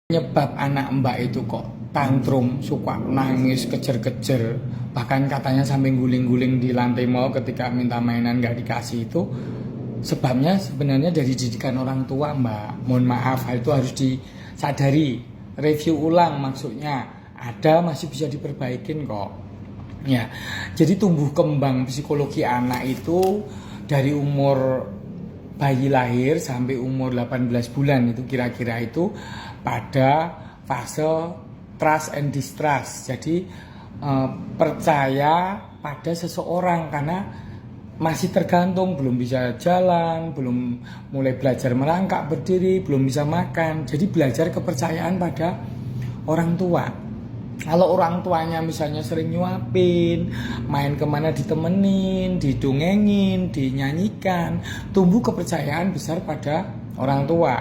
Penyebab anak mbak itu kok tantrum, suka nangis, kejer-kejer, bahkan katanya sampai guling-guling di lantai mall ketika minta mainan gak dikasih itu sebabnya sebenarnya dari didikan orang tua mbak. Mohon maaf, hal itu harus disadari, review ulang maksudnya, ada masih bisa diperbaikin kok. Ya, jadi tumbuh kembang psikologi anak itu dari umur bayi lahir sampai umur 18 bulan itu kira-kira itu pada fase trust and distrust. Jadi percaya pada seseorang karena masih tergantung, belum bisa jalan, belum mulai belajar merangkak berdiri, belum bisa makan. Jadi belajar kepercayaan pada orang tua. Kalau orang tuanya misalnya sering nyuapin, main kemana ditemenin, didongengin, dinyanyikan, tumbuh kepercayaan besar pada orang tua.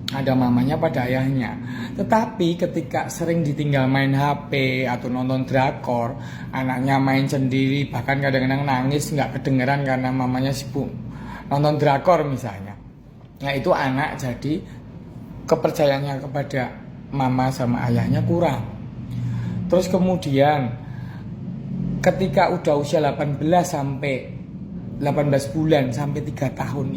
Ada mamanya pada ayahnya. Tetapi ketika sering ditinggal main HP atau nonton drakor, anaknya main sendiri, bahkan kadang-kadang nangis nggak kedengeran karena mamanya sibuk nonton drakor misalnya. Nah itu anak jadi kepercayaannya kepada mama sama ayahnya kurang. Terus kemudian ketika udah usia 18 sampai 18 bulan sampai 3 tahun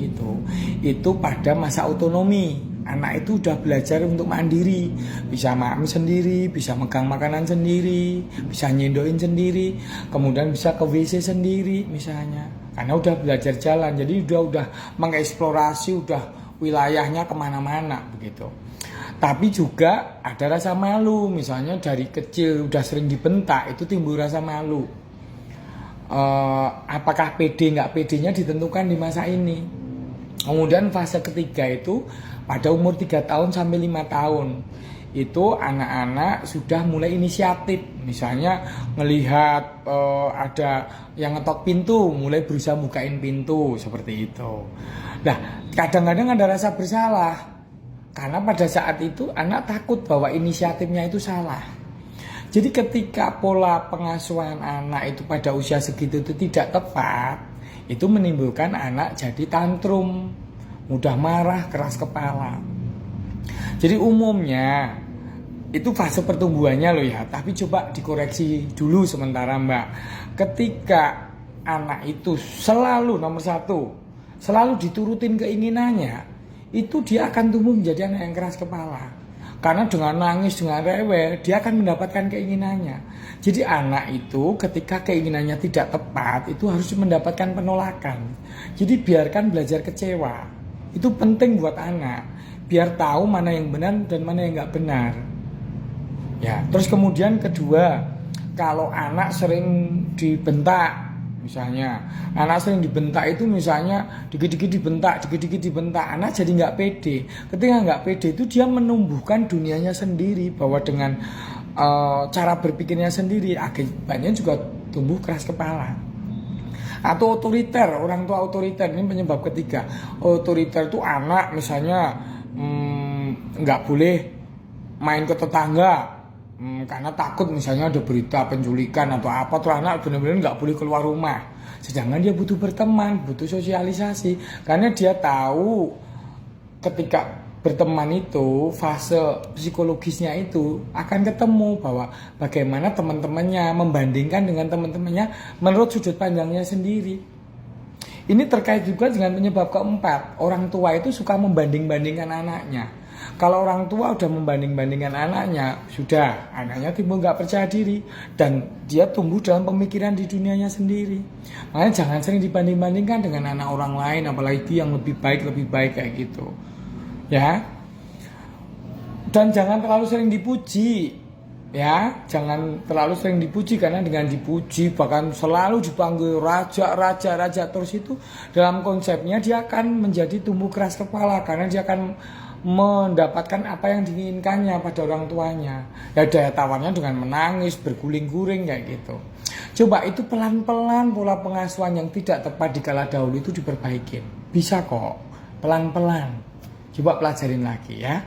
itu pada masa otonomi. Anak itu udah belajar untuk mandiri, bisa makan sendiri, bisa megang makanan sendiri, bisa nyendokin sendiri, kemudian bisa ke WC sendiri misalnya. Karena udah belajar jalan, jadi udah mengeksplorasi, udah wilayahnya kemana-mana begitu. Tapi juga ada rasa malu, misalnya dari kecil udah sering dibentak, itu timbul rasa malu. Apakah pede nggak pedenya ditentukan di masa ini. Kemudian fase ketiga itu pada umur 3 tahun sampai 5 tahun. Itu anak-anak sudah mulai inisiatif. Misalnya melihat ada yang ngetok pintu, mulai berusaha bukain pintu, seperti itu. Nah, kadang-kadang ada rasa bersalah. Karena pada saat itu anak takut bahwa inisiatifnya itu salah. Jadi ketika pola pengasuhan anak itu pada usia segitu itu tidak tepat, itu menimbulkan anak jadi tantrum, mudah marah, keras kepala. Jadi umumnya itu fase pertumbuhannya loh ya, tapi coba dikoreksi dulu sementara mbak. Ketika anak itu selalu nomor satu, selalu diturutin keinginannya, itu dia akan tumbuh menjadi anak yang keras kepala. Karena dengan nangis, dengan rewel, dia akan mendapatkan keinginannya. Jadi anak itu ketika keinginannya tidak tepat, itu harus mendapatkan penolakan. Jadi biarkan belajar kecewa. Itu penting buat anak. Biar tahu mana yang benar dan mana yang nggak benar. Ya, terus kemudian kedua, kalau anak sering dibentak, misalnya anak sering dibentak itu misalnya dikit-dikit dibentak, anak jadi nggak pede. Ketika nggak pede itu dia menumbuhkan dunianya sendiri, bahwa dengan cara berpikirnya sendiri, akibatnya juga tumbuh keras kepala. Atau otoriter, orang tua otoriter, ini penyebab ketiga. Otoriter itu anak misalnya nggak boleh main ke tetangga, karena takut misalnya ada berita penculikan atau apa, tuh anak benar-benar nggak boleh keluar rumah. Sedangkan dia butuh berteman, butuh sosialisasi, karena dia tahu ketika berteman itu fase psikologisnya itu akan ketemu bahwa bagaimana teman-temannya membandingkan dengan teman-temannya menurut sudut pandangnya sendiri. Ini terkait juga dengan penyebab keempat, orang tua itu suka membanding-bandingkan anaknya. Kalau orang tua udah membanding-bandingkan anaknya, sudah anaknya timbul nggak percaya diri dan dia tumbuh dalam pemikiran di dunianya sendiri. Makanya jangan sering dibanding-bandingkan dengan anak orang lain, apalagi yang lebih baik kayak gitu, ya. Dan jangan terlalu sering dipuji, ya. Jangan terlalu sering dipuji, karena dengan dipuji bahkan selalu dipanggil raja terus, itu dalam konsepnya dia akan menjadi tumbuh keras kepala, karena dia akan mendapatkan apa yang diinginkannya pada orang tuanya. Ya daya tawarnya dengan menangis, berguling-guling kayak gitu. Coba itu pelan-pelan pola pengasuhan yang tidak tepat di kala dahulu itu diperbaikin. Bisa kok, pelan-pelan. Coba pelajarin lagi ya.